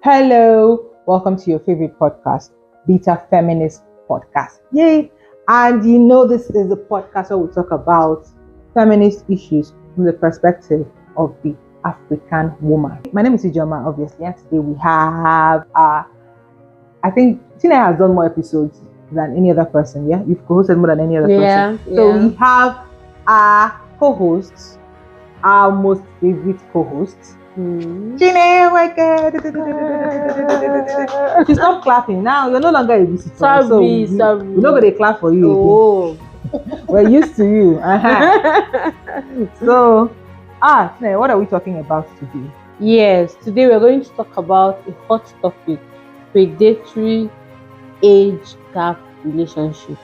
Hello, welcome to your favorite podcast, Beta Feminist Podcast. Yay! And this is a podcast where we talk about feminist issues from the perspective of the African woman. My name is Ijoma, obviously, and today we have, I think Tina has done more episodes than any other person, yeah? You've co-hosted more than any other person. So we have our co-hosts, our most favorite co-hosts, She's not clapping now. You're no longer a visitor. Sorry. We're not going to clap for you again. We're used to you. So, what are we talking about today? Yes, today we're going to talk about a hot topic: predatory age gap relationships.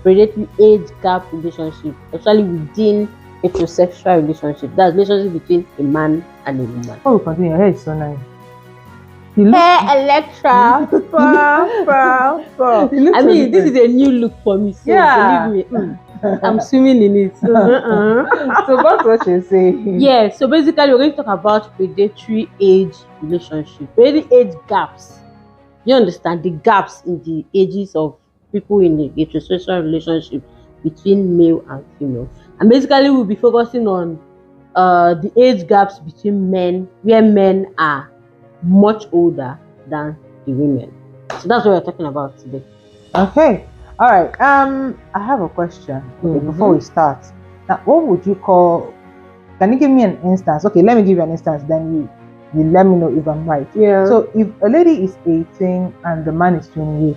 Predatory age gap relationship, especially within heterosexual relationship. That's relationship between a man and a woman. Oh, continue. Your hair is so nice. Hair Electra. I mean, this is a new look for me. So believe me, I'm swimming in it. So that's what you're saying. Yeah. So basically, we're going to talk about predatory age relationship. Predatory age gaps. You understand the gaps in the ages of people in the heterosexual relationship between male and female. And basically, we'll be focusing on the age gaps between men, where men are much older than the women. So that's what we're talking about today. Okay. All right. I have a question. Okay, before we start. Now, what would you call? Can you give me an instance? Okay, let me give you an instance. Then you let me know if I'm right. Yeah. So if a lady is 18 and the man is 28,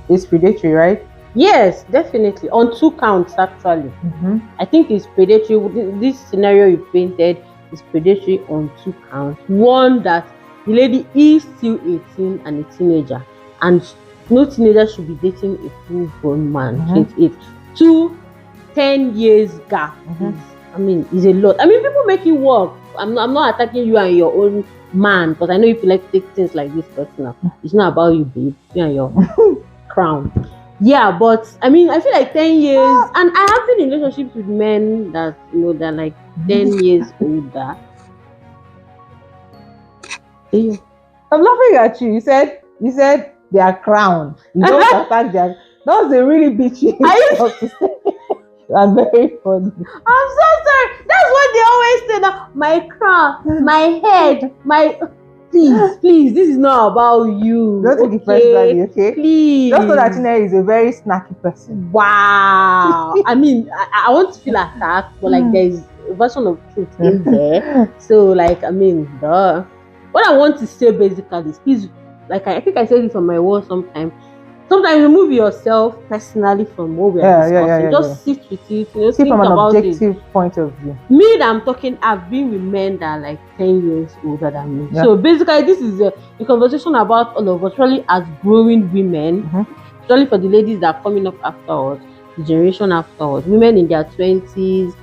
it's predatory, right? Yes, definitely. On 2 counts, actually. I think it's predatory. This scenario you painted is predatory on 2 counts. One, that the lady is still 18 and a teenager, and no teenager should be dating a full-grown man, 28. 2, 10 years gap. Is a lot. I mean, people make it work. I'm not attacking you and your own man, because I know if you like to take things like this personal. It's not about you, babe. You and your crown. Yeah, but I mean, I feel like 10 years, and I have been in relationships with men that, they're like 10 years older. Yeah. I'm laughing at you. You said they are crowned. You don't attack them. That was a really bitchy. I'm very funny. I'm so sorry. That's what they always say now. My crown, my head, my... Please, this is not about you. Don't take it personally, okay? Please. Just so that Tina is a very snacky person. Wow. I mean, I want to feel attacked, but like there's a version of truth in there. So like, I mean, what I want to say basically is, please, like I think I said this on my wall sometimes remove yourself personally from what we are discussing. Just sit with it, See from an objective point of view. Me that I'm talking, I've been with men that are like 10 years older than me. Yeah. So basically, this is a conversation about all of us, really, as growing women, especially for the ladies that are coming up after us, the generation after us, women in their 20s,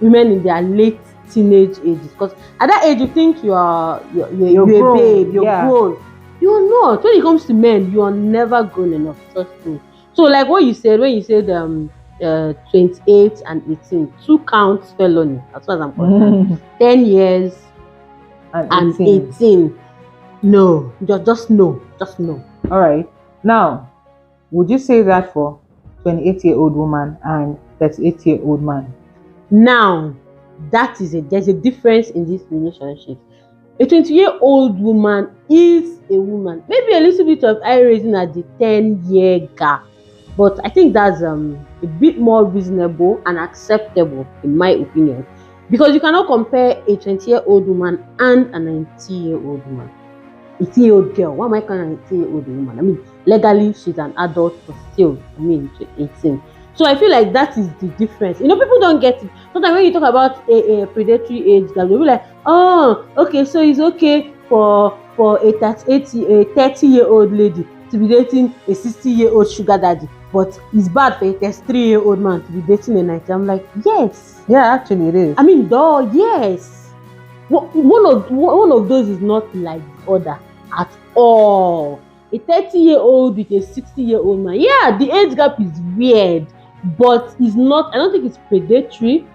women in their late teenage ages. Because at that age, you think you're a babe, you're grown. You're not. When it comes to men, you are never grown enough. Trust me. So, like what you said, when you said 28 and 18, 2 counts felony, as far as I'm concerned. 10 years and 18. No, just no. All right. Now, would you say that for 28-year-old woman and 38-year-old man? Now, there's a difference in this relationship. A 20-year-old woman is a woman. Maybe a little bit of eye raising at the 10-year gap. But I think that's a bit more reasonable and acceptable, in my opinion. Because you cannot compare a 20-year-old woman and a 19-year-old woman. A 18-year-old girl. Why am I calling an 18-year-old woman? I mean, legally she's an adult, but still, 18. So I feel like that is the difference. People don't get it. Sometimes when you talk about a predatory age gap, they'll be like, oh, okay, so it's okay for a 30-year-old lady to be dating a 60-year-old sugar daddy, but it's bad for a 33-year-old man to be dating a 90. I'm like, yes. Yeah, actually it is. I mean, yes. One of those is not like the other at all. A 30-year-old with a 60-year-old man. Yeah, the age gap is weird. But it's not, I don't think it's predatory.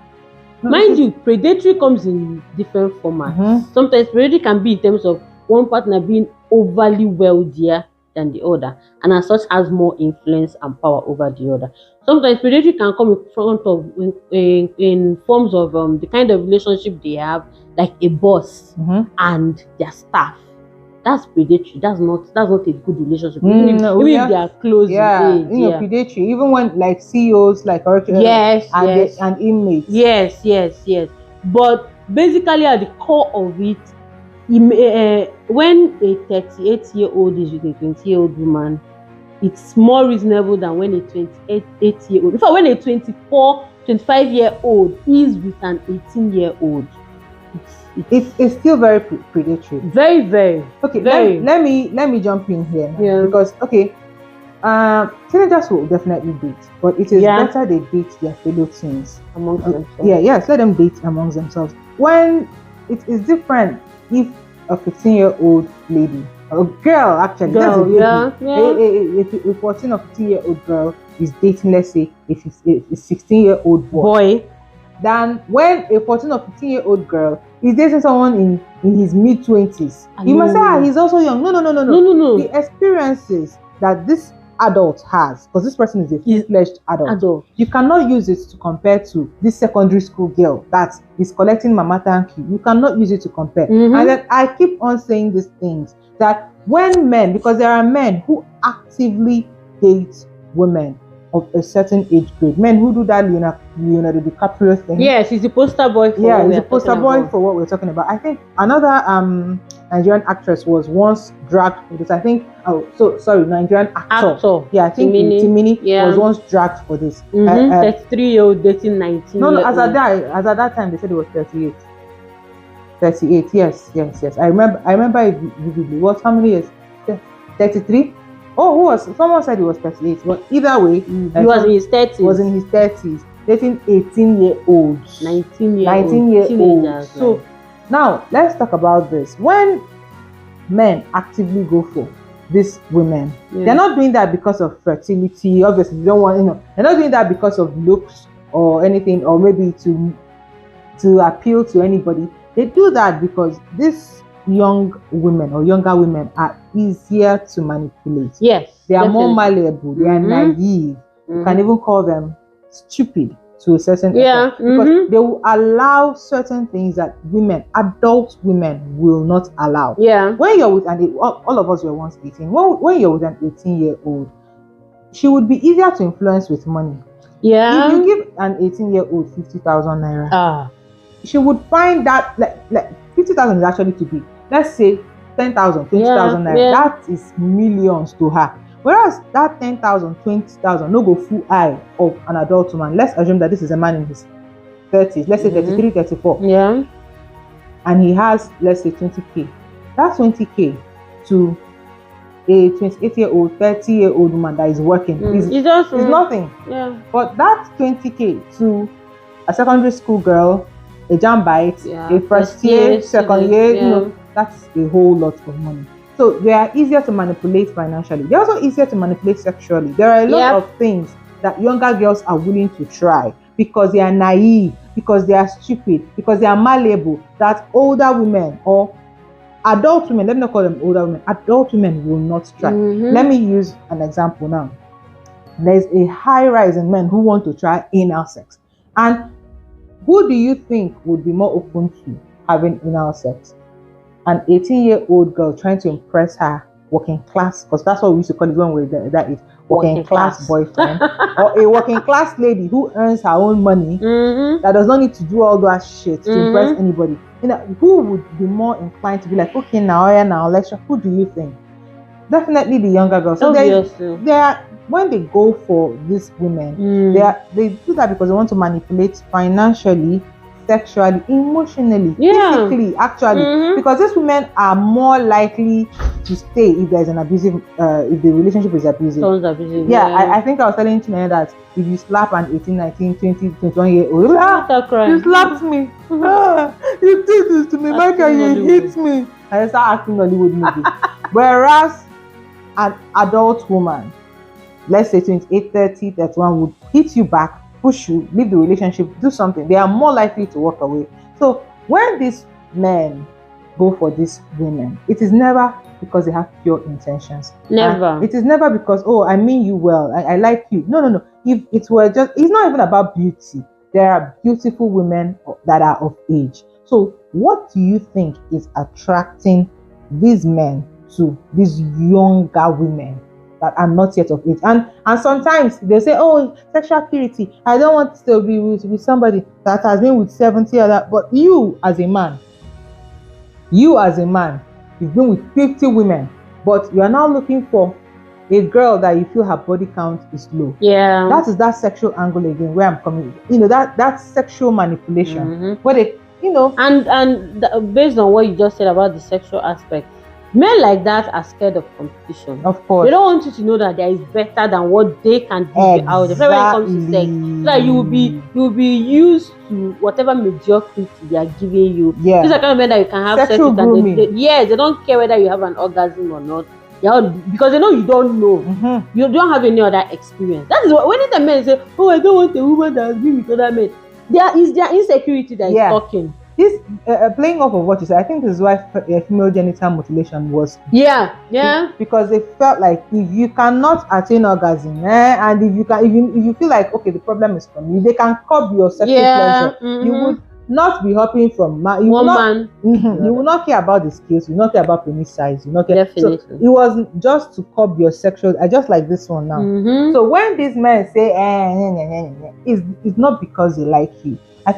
Mind you, predatory comes in different formats. Sometimes predatory can be in terms of one partner being overly wealthier than the other, and as such has more influence and power over the other. Sometimes predatory can come in front of in forms of the kind of relationship they have, like a boss and their staff. That's predatory. That's not a good relationship. Even if they are close in age. Predatory. Even when like CEOs, like and inmates. Yes. But basically, at the core of it, when a 38-year-old is with a 20-year-old woman, it's more reasonable than when a 28-year-old. In fact, when a 24, 25-year-old is with an 18-year-old, it's still very predatory. Very, very. Okay, very. Let me jump in here now, because teenagers will definitely date, but it is better they date their fellow teens amongst themselves. Yes, let them date amongst themselves. When it is different if a 15-year-old lady, a girl actually, that's a lady, a 14 or 15-year-old girl is dating, let's say, a 16-year-old boy, than when a 14 or 15-year-old girl is dating someone in his mid-20s. You must say, he's also young. No. The experiences that this adult has, because this person is a full-fledged adult, you cannot use it to compare to this secondary school girl that is collecting mama thank you. You cannot use it to compare. And then I keep on saying these things, that when men, because there are men who actively date women of a certain age grade, men who do that Leonardo DiCaprio thing. Yes, he's the poster boy for he's the poster boy for what we're talking about. I think another Nigerian actress was once dragged for this. I think Nigerian actor. Yeah, I think Timini was once dragged for this. 33-year-old dating 19. No, as at that time they said it was 38. 38, yes. I remember it vividly. What, how many years? 33? Oh, someone said it was 38, but either way, he was in his 30s. Was in his 30s, dating 18-year-olds, 19-year-olds. So now let's talk about this. When men actively go for these women, they're not doing that because of fertility. Obviously, they don't want, they're not doing that because of looks or anything, or maybe to appeal to anybody. They do that because this young women or younger women are easier to manipulate. Yes, they are more malleable. They are naive. You can even call them stupid to a certain extent, because they will allow certain things that adult women will not allow. When you're with all of us were once 18. When you're with an 18-year-old, she would be easier to influence with money. If you give an 18-year-old 50,000 naira, she would find that like 50,000 is actually too big. Let's say 10,000, 20,000 naira. That is millions to her. Whereas that 10,000, 20,000 no go full eye of an adult woman. Let's assume that this is a man in his 30s. Let's say 33, 34. And he has, let's say, 20K. That 20K to a 28-year-old, 30-year-old woman that is working is nothing. But that 20K to a secondary school girl, a jambite, a first year, second year, that's a whole lot of money. So they are easier to manipulate financially. They're also easier to manipulate sexually. There are a lot of things that younger girls are willing to try because they are naive, because they are stupid, because they are malleable, that older women or adult women, let me not call them older women, adult women will not try. Let me use an example now. There's a high rise in men who want to try anal sex. And who do you think would be more open to having anal sex? An 18-year-old girl trying to impress her working class, because that's what we used to call it when we were that age, working class boyfriend, or a working class lady who earns her own money, that does not need to do all that shit to impress anybody. Who would be more inclined to be like, okay, now let's try. Who do you think? Definitely the younger girls. So they are, when they go for these women, they do that because they want to manipulate financially, sexually, emotionally, physically, actually, because these women are more likely to stay if there's an abusive, if the relationship is abusive. I think I was telling Chineke that if you slap an 18, 19, 20, 21-year-old, you slapped me, you did this to me, Michael, you hit me, and they start acting Hollywood movie. Whereas an adult woman, let's say 28, 30, 31, would hit you back, push you, leave the relationship, do something. They are more likely to walk away. So when these men go for these women, it is never because they have pure intentions. Never. And it is never because, oh, I mean you well, I like you. No. If it were just, it's not even about beauty. There are beautiful women that are of age. So what do you think is attracting these men to these younger women that are not yet of age? And sometimes they say, oh, sexual purity, I don't want to be with somebody that has been with 70 other. But you as a man, you've been with 50 women, but you are now looking for a girl that you feel her body count is low. Yeah. That is that sexual angle again where I'm coming. That's sexual manipulation. Where they, and based on what you just said about the sexual aspect, men like that are scared of competition. Of course. They don't want you to know that there is better than what they can give you out. Especially when it comes to sex. So that you will be used to whatever mediocrity they are giving you. Yeah. These are kind of men that you can have sexual sex with. And they don't care whether you have an orgasm or not. Because they know you don't know. You don't have any other experience. That is what, when the men say, oh, I don't want a woman that has been with other men, there is their insecurity that is talking. This playing off of what you said, I think this is why female genital mutilation was. Because they felt like if you cannot attain orgasm, and if you feel like, okay, the problem is from you, they can curb your sexual pleasure. You would not be hopping from one man. You will not care about the skills. You will not care about penis size. You will not care. Definitely. So it was just to curb your sexual. I just like this one now. So when these men say, it's not because they like you. I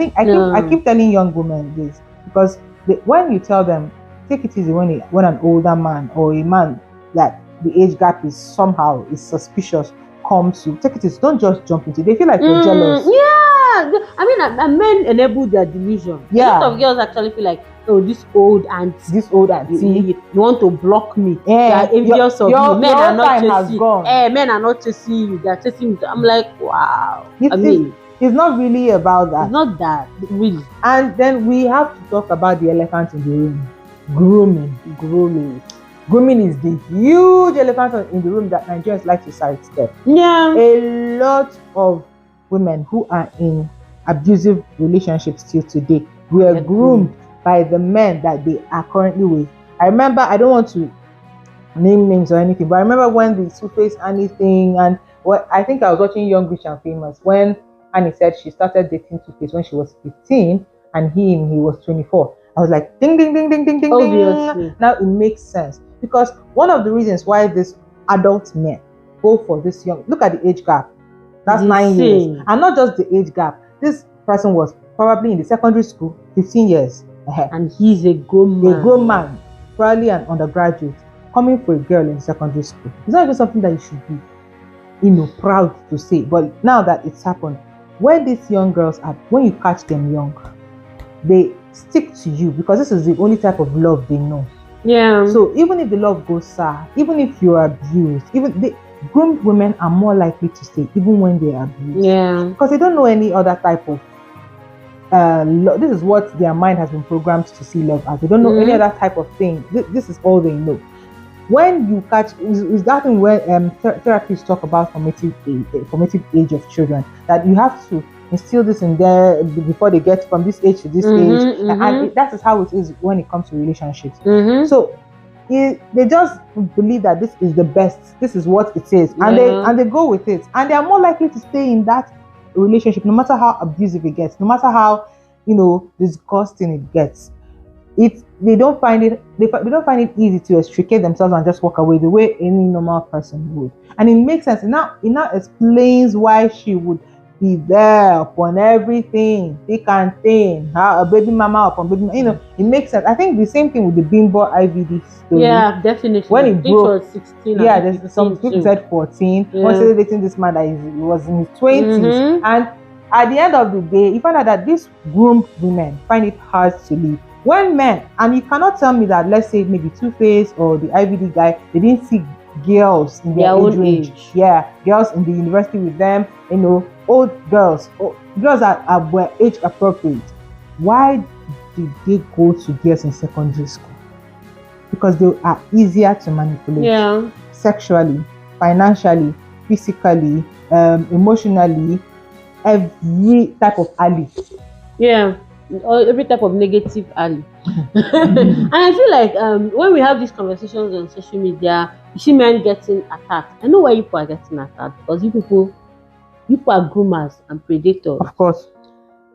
keep telling young women this, because when you tell them, take it easy when an older man or a man that the age gap is suspicious comes to, take it easy. Don't just jump into it. They feel like you're jealous. I mean, men enable their delusion. A lot of girls actually feel like, oh, this old auntie, you want to block me. You are envious of me. Men are not chasing. Men are not chasing you. They are chasing you. I'm like, wow. It's not really about that. It's not that, really. And then we have to talk about the elephant in the room. Grooming. Grooming is the huge elephant in the room that Nigerians like to sidestep. A lot of women who are in abusive relationships till today were groomed by the men that they are currently with. I remember, I don't want to name names or anything, but I remember when the Two-Face Annie thing, and I think I was watching Young, Rich and Famous when Annie said she started dating Two-Face when she was 15 and he was 24. I was like, ding, ding, ding, ding, ding, ding, ding. Now it makes sense, because one of the reasons why these adult men go for this young, look at the age gap. That's 9 years. And not just the age gap. This person was probably in the secondary school, 15 years. And he's a grown man. A grown man, probably an undergraduate, coming for a girl in secondary school. It's not even something that you should be, proud to say. But now that it's happened, when these young girls when you catch them young, they stick to you because this is the only type of love they know. So even if the love goes sour, even if you're abused, groomed women are more likely to stay even when they are abused. Because they don't know any other type of this is what their mind has been programmed to see love as. They don't know any other type of thing. This is all they know. When you catch, is that thing where therapists talk about formative age of children, that you have to instill this in there before they get from this age to this age, and that is how it is when it comes to relationships. So they just believe that this is the best, this is what it is, and they go with it, and they are more likely to stay in that relationship no matter how abusive it gets, no matter how disgusting it gets. They don't find it easy to extricate themselves and just walk away the way any normal person would. And it makes sense. It now explains why she would be there upon everything, thick and thin, a baby mama upon baby mama. It makes sense. I think the same thing with the Bimbo IVD story. Yeah, definitely. When it broke, was 16. There's some people said 14. One said dating this man that was in his 20s, and at the end of the day, you find out that these groomed women find it hard to leave. When men, and you cannot tell me that, let's say maybe Two-Face or the IVD guy, they didn't see girls in their own age. Girls in the university with them, old girls, girls that were age appropriate. Why did they go to girls in secondary school? Because they are easier to manipulate. Sexually, financially, physically, emotionally, every type of ally. or every type of negative ally. And I feel like when we have these conversations on social media, you see men getting attacked. I know why you people are getting attacked, because you people are groomers and predators. Of course.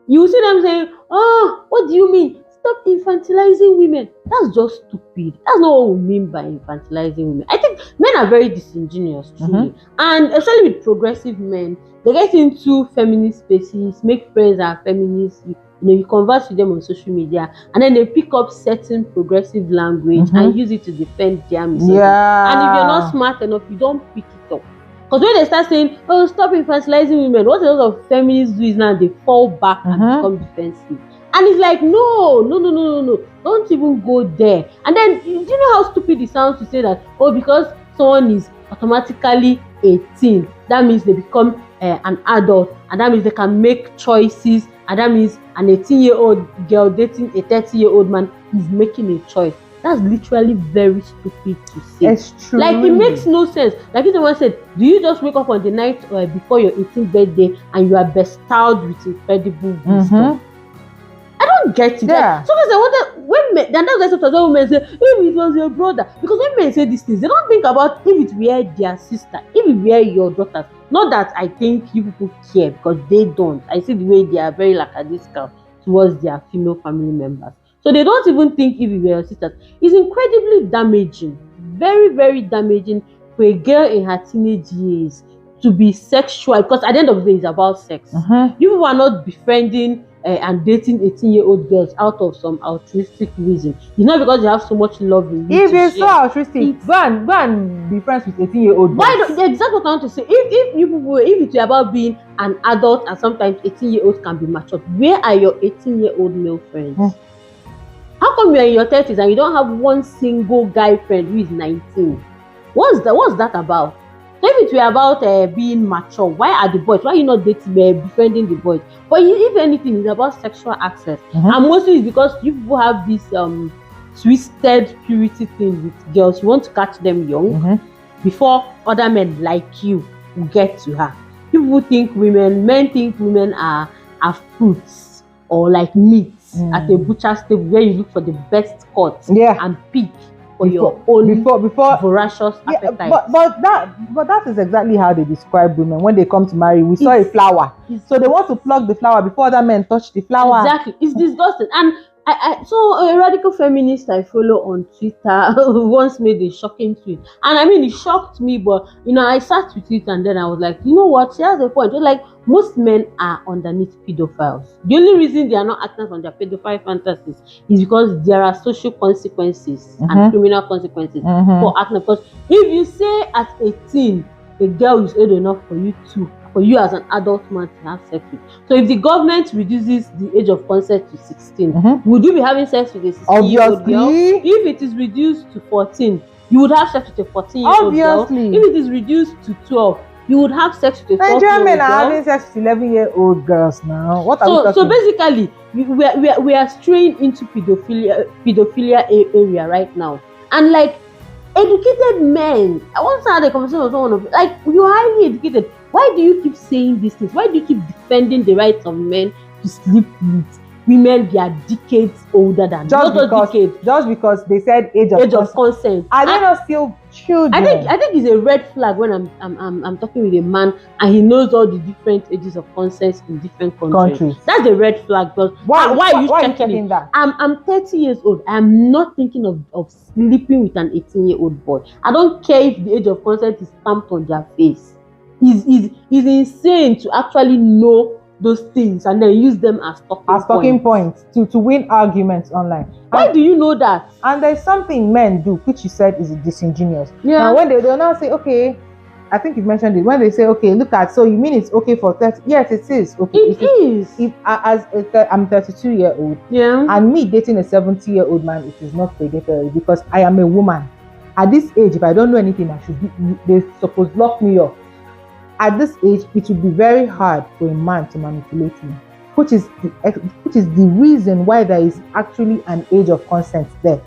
You will see them saying, "Oh, what do you mean? Stop infantilizing women." That's just stupid. That's not what we mean by infantilizing women. I think men are very disingenuous, truly. And especially with progressive men, they get into feminist spaces, make friends that are feminists. You converse with them on social media, and then they pick up certain progressive language and use it to defend their misogyny. And if you're not smart enough, you don't pick it up. Because when they start saying, "Oh, stop infantilizing women," what a lot of feminists do is now they fall back and become defensive. And it's like, no, don't even go there. And then, do you know how stupid it sounds to say that, oh, because someone is automatically 18, that means they become an adult, and that means they can make choices, and that means an 18-year-old girl dating a 30-year-old man is making a choice. That's literally very stupid to say. It's true. Like, it makes no sense. Like if someone said, do you just wake up on the night before your 18th birthday and you are bestowed with incredible wisdom? I don't get it. Yeah. Like, sometimes I wonder when men, and that's why sometimes when women say, if it was your brother, because when men say these things, they don't think about if it were their sister, if it were your daughters. Not that I think you people care, because they don't. I see the way they are very lackadaisical towards their female family members. So they don't even think if it were your sisters. It's incredibly damaging, very, very damaging for a girl in her teenage years to be sexual, because at the end of the day, it's about sex. You are not befriending and dating 18-year-old girls out of some altruistic reason. It's not because you have so much love in you. If it's so altruistic, go and be friends with 18-year-old girls. Exactly what I want to say. If it were about being an adult, and sometimes 18-year-olds can be matured, where are your 18-year-old male friends? How come you're in your 30s and you don't have one single guy friend who is 19? What's that about? So if it were about being mature, why are the boys? Why are you not dating, befriending the boys? But if anything, it's about sexual access. And mostly it's because you people have this twisted purity thing with girls. You want to catch them young before other men like you will get to her. People think men think women are fruits or like meat at a butcher's table where you look for the best cut and pick for your own before voracious appetite. But that is exactly how they describe women when they come to marry. We saw a flower, so they want to pluck the flower before other men touch the flower. Exactly, it's disgusting. And so a radical feminist I follow on Twitter once made a shocking tweet, and I mean it shocked me, but I sat with it and then I was like, you know what, she has a point. Just like most men are underneath pedophiles. The only reason they are not acting on their pedophile fantasies is because there are social consequences and criminal consequences for acting. Because if you say at 18 a girl is old enough for you as an adult man to have sex with. So if the government reduces the age of consent to 16, would you be having sex with a 16-year-old girl? If it is reduced to 14, you would have sex with a 14-year-old girl. If it is reduced to 12, you would have sex with a 12-year-old girl. Nigerian men are having sex with 11-year-old girls now. What are we talking? So basically, we are straying into pedophilia area right now. And like educated men, I once had a conversation with someone of like, you're highly educated. Why do you keep saying these things? Why do you keep defending the rights of men to sleep with women they are decades older than? Just because they said age of consent. Are they not still children? I think it's a red flag when I'm talking with a man and he knows all the different ages of consent in different countries. That's a red flag. But why are you checking that? I'm 30 years old. I'm not thinking of sleeping with an 18-year-old boy. I don't care if the age of consent is stamped on their face. It's insane to actually know those things and then use them as talking points to win arguments online. Why do you know that? And there's something men do, which you said is disingenuous. Yeah. Now when they'll now say, okay, I think you've mentioned it. When they say, okay, look at, so you mean it's okay for 30? Yes, it is. Okay, it is. If I'm 32-year-old, and me dating a 70-year-old man, it is not predatory because I am a woman. At this age, if I don't know anything, they're supposed to lock me up. At this age, it will be very hard for a man to manipulate me, which is the reason why there is actually an age of consent there.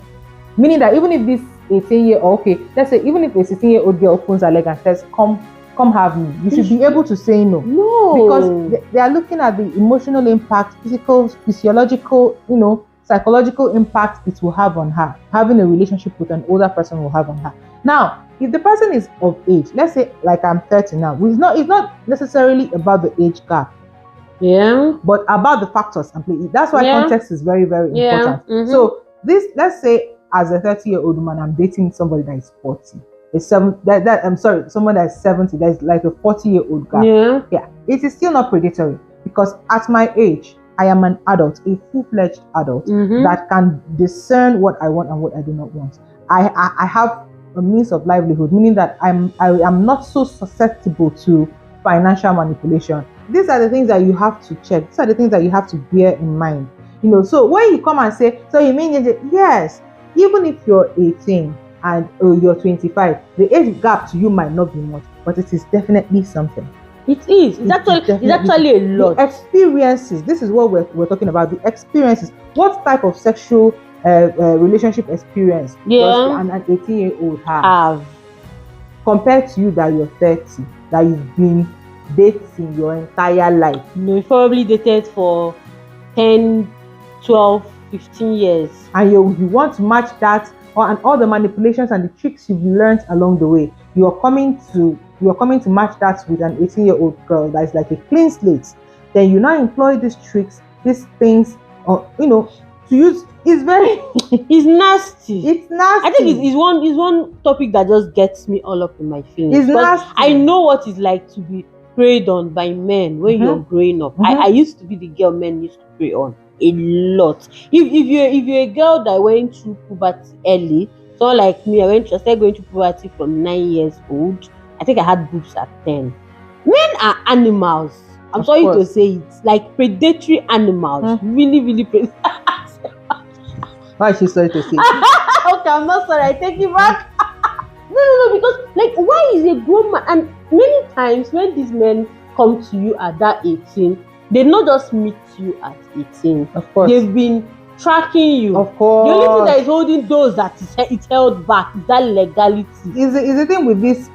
Meaning that even if this 18-year-old, okay, let's say even if a 16-year-old girl opens her leg and says, come come have me. You should be able to say no. No. Because they are looking at the emotional impact, physical, physiological, psychological impact it will have on her. Having a relationship with an older person will have on her. Now, if the person is of age, let's say like I'm 30 now, it's not necessarily about the age gap. Yeah. But about the factors and play. That's why context is very, very important. Mm-hmm. So let's say as a 30-year-old woman, I'm dating somebody that is 40. Someone that's 70, that's like a 40-year-old guy. Yeah. It is still not predatory because at my age, I am an adult, a full-fledged adult that can discern what I want and what I do not want. I have a means of livelihood, meaning that I am not so susceptible to financial manipulation. These are the things that you have to check. These are the things that you have to bear in mind. So when you come and say, so you mean yes, even if you're 18 and you're 25, the age gap to you might not be much, but it is definitely something. It is. It's actually a lot. The experiences. This is what we're talking about. The experiences. What type of sexual relationship experience does an 18-year-old have compared to you that you're 30, that you've been dating your entire life? You probably dated for 10, 12, 15 years. And you want to match that, and all the manipulations and the tricks you've learned along the way. You're coming to match that with an 18-year-old girl that is like a clean slate. Then you now employ these tricks, these things, to use. It's very it's nasty. It's nasty. I think it's one topic that just gets me all up in my feelings. It's nasty. I know what it's like to be preyed on by men when you're growing up. I used to be the girl men used to prey on a lot. If you're a girl that went through puberty early, so like me, I started going through puberty from 9 years old. I think I had boobs at 10. Men are animals. I'm sorry to say it. Like predatory animals. Really, really predatory. Why is she sorry to say it? Okay, I'm not sorry. I take it back. No, because like, why is a grown man? And many times when these men come to you at that 18, they not just meet you at 18. Of course. They've been tracking you. Of course. The only thing that is holding those that is held back is that legality. Is the thing with this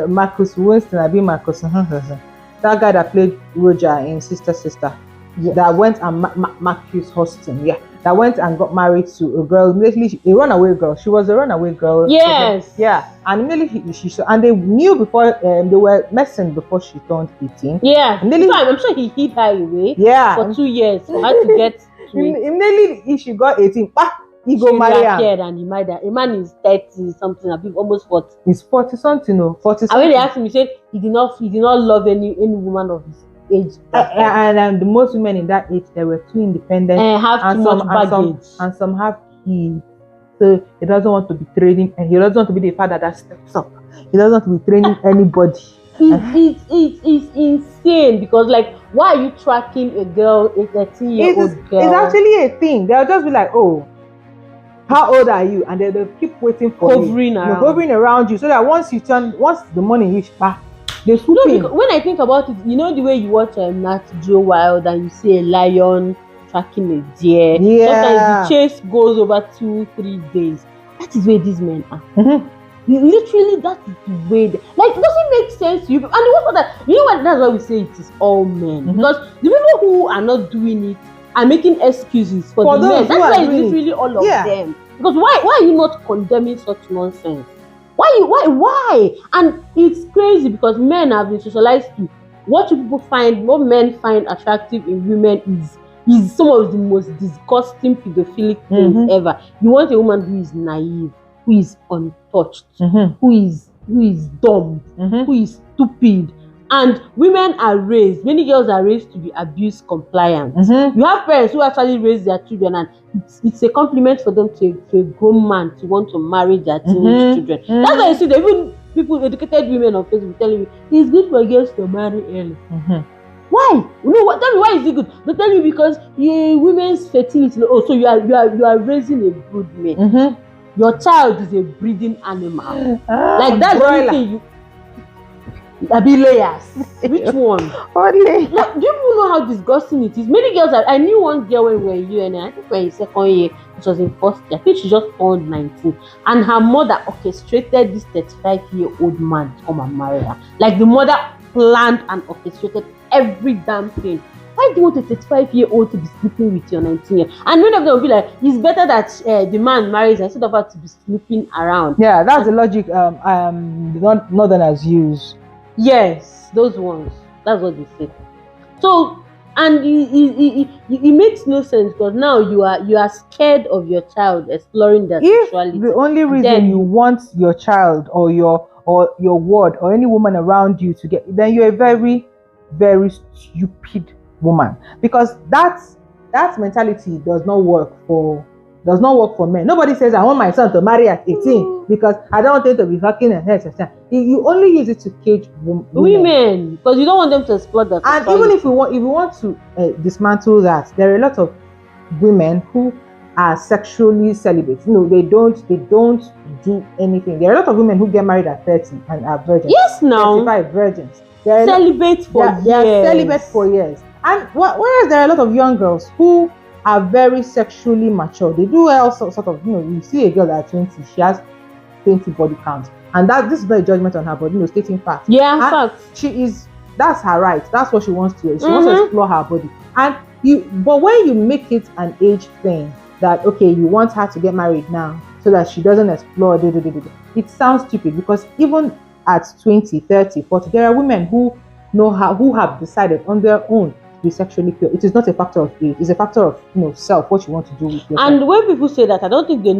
Marcus Winston, that guy that played Roger in Sister, that went and Marcus Houston, that went and got married to a girl. Immediately, a runaway girl. She was a runaway girl. Yes. And immediately and they knew before they were messing before she turned 18. Yeah. I'm sure he hid her away. For 2 years for her to get. Immediately, if she got 18, he go marry her. And he married her. A man is 30 something, almost 40. He's 40 something, 40 something. And when they asked him, he said he did not love any woman of his age. And the most women in that age, they were too independent and have too much baggage. And some have kids. So he doesn't want to be training, and he doesn't want to be the father that steps up. He doesn't want to be training anybody. It's insane, because like, why are you tracking a girl, a 13-year-old girl? It's actually a thing. They'll just be like, oh, how old are you? And they'll keep waiting for hovering around you, so that once the money reach back, they swoop in. When I think about it, you know the way you watch Nat Geo Wild and you see a lion tracking a deer. Sometimes the chase goes over 2-3 days. That is where these men are. Literally, that is the way. Like, does it make sense to you? And what that? You know what? That's why we say it is all men. Because the people who are not doing it are making excuses for the men. That's why it's literally all of them. Because why are you not condemning such nonsense? Why? And it's crazy, because men have been socialized to what men find attractive in women is some of the most disgusting pedophilic things ever. You want a woman who is naive, who is untouched, who is dumb, who is stupid. And many girls are raised to be abuse compliant. You have parents who actually raise their children, and it's a compliment for them to a grown man to want to marry their teenage children. That's why you see even people, educated women on Facebook telling me it's good for girls to marry early. Why? You know what? Tell me, why is it good? They tell you because women's fertility. Oh, so you are raising a brood male. Your child is a breeding animal. Like that's the only thing Abi layers. Which one? Only. Like, do you even know how disgusting it is? Many girls I knew one girl when we were in UNN, I think we were in second year, it was in first year. I think she just turned 19. And her mother orchestrated this 35-year-old man to come and marry her. Like the mother planned and orchestrated every damn thing. Why do you want a 35-year-old to be sleeping with your 19-year? And many of them will be like, it's better that the man marries her instead of her to be sleeping around. Yeah, that's the logic Northerners use. Yes, those ones. That's what they say. So, and it makes no sense because now you are scared of your child exploring their sexuality. The only reason you want your child or your ward or any woman around you to get, then you're a very, very stupid woman, because that mentality does not work for men. Nobody says I want my son to marry at 18 because I don't want him to be fucking and head. You only use it to cage women because you don't want them to explore that. And even if you want to dismantle that, there are a lot of women who are sexually celibate. They don't do anything. There are a lot of women who get married at 30 and are virgins. Yes, now 35 virgins. Celibate for years. They are celibate for years. And whereas there are a lot of young girls who are very sexually mature. They do well, sort of, you see a girl at 20, she has 20 body counts. And this is not a judgment on her, but stating facts. Yeah, facts. That's her right. That's what she wants to do. She wants to explore her body. But when you make it an age thing, that okay, you want her to get married now so that she doesn't explore, it sounds stupid, because even at 20, 30, 40, there are women who have decided on their own to be sexually pure. It is not a factor of age, it's a factor of self, what you want to do with yourself. And when people say that, I don't think they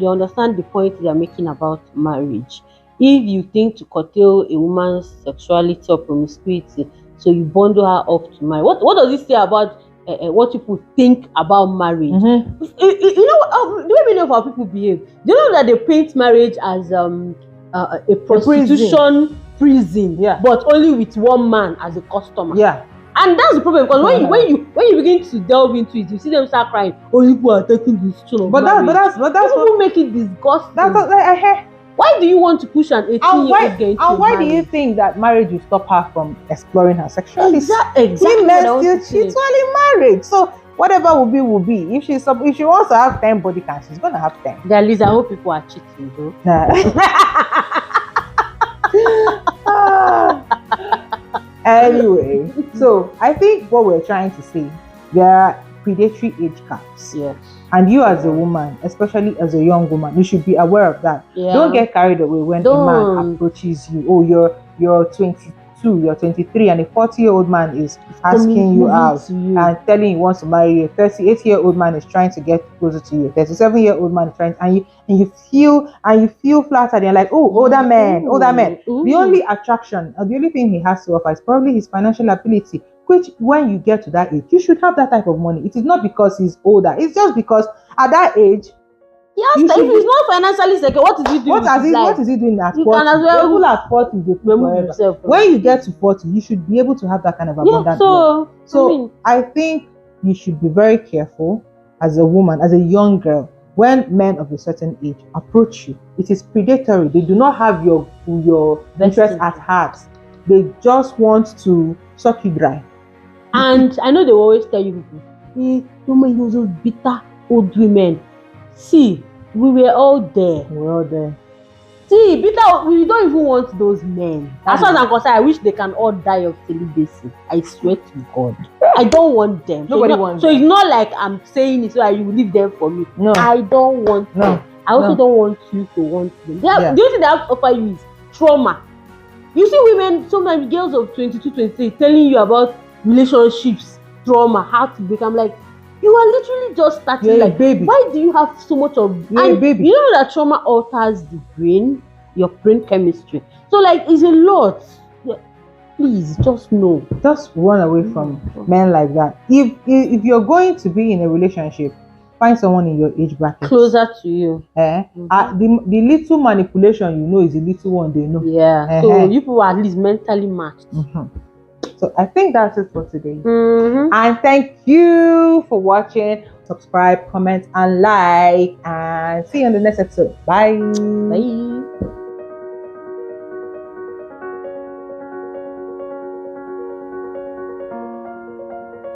understand the point they are making about marriage. If you think to curtail a woman's sexuality or promiscuity, so you bundle her off to marry, what does it say about what people think about marriage? Mm-hmm. You know, the way many of our people behave, do you know that they paint marriage as a prostitution prison, yeah, but only with one man as a customer. Yeah. And that's the problem, because when you begin to delve into it, you see them start crying, oh, people are taking this stone of marriage. But that's people make it disgusting. That's what I hear. Why do you want to push an 18-year-old girl into marriage? And why do you think that marriage will stop her from exploring her sexuality? Exactly. Women still cheat while in marriage. So whatever will be. If she wants to have 10 body counts, she's gonna have 10. At least I hope people are cheating, though. Anyway, so I think what we're trying to say, there are predatory age gaps. Yes. And you as a woman, especially as a young woman, you should be aware of that. Yeah. Don't get carried away when a man approaches you. Oh, you're 22, you're 23, and a 40-year-old man is asking you out and telling you he wants to marry you. A 38-year-old man is trying to get closer to you. A 37-year-old man is trying, and you feel flattered. You're like, oh, older man. Ooh. The only attraction, the only thing he has to offer is probably his financial ability. Which, when you get to that age, you should have that type of money. It is not because he's older. It's just because at that age, yes, if he's not financially secure, what is he doing? What is he doing at 40? Can as well people at 40 they remove himself. When you get to 40, you should be able to have that kind of abundance. So I think you should be very careful as a woman, as a young girl, when men of a certain age approach you. It is predatory. They do not have your interest at heart. They just want to suck you dry. And I know they will always tell you people, don't mind those bitter old women. See, we were all there. See, bitter, we don't even want those men. As far as I'm concerned, I wish they can all die of celibacy. I swear to God. I don't want them. Nobody wants them. So it's not like I'm saying it so that you will leave them for me. No. I don't want them. I also don't want you to want them. The only thing they have to offer you is trauma. You see women, sometimes girls of 22, 23, telling you about relationships, trauma, how to become like, you are literally just starting baby. Why do you have so much of baby? You know that trauma alters the brain, your brain chemistry. So it's a lot. Please just know. Just run away from men like that. If you're going to be in a relationship, find someone in your age bracket. Closer to you. The little manipulation is the little one they know. Yeah. So you people are at least mentally matched. So I think that's it for today. And thank you for watching. Subscribe, comment, and like. And see you in the next episode. Bye. Bye.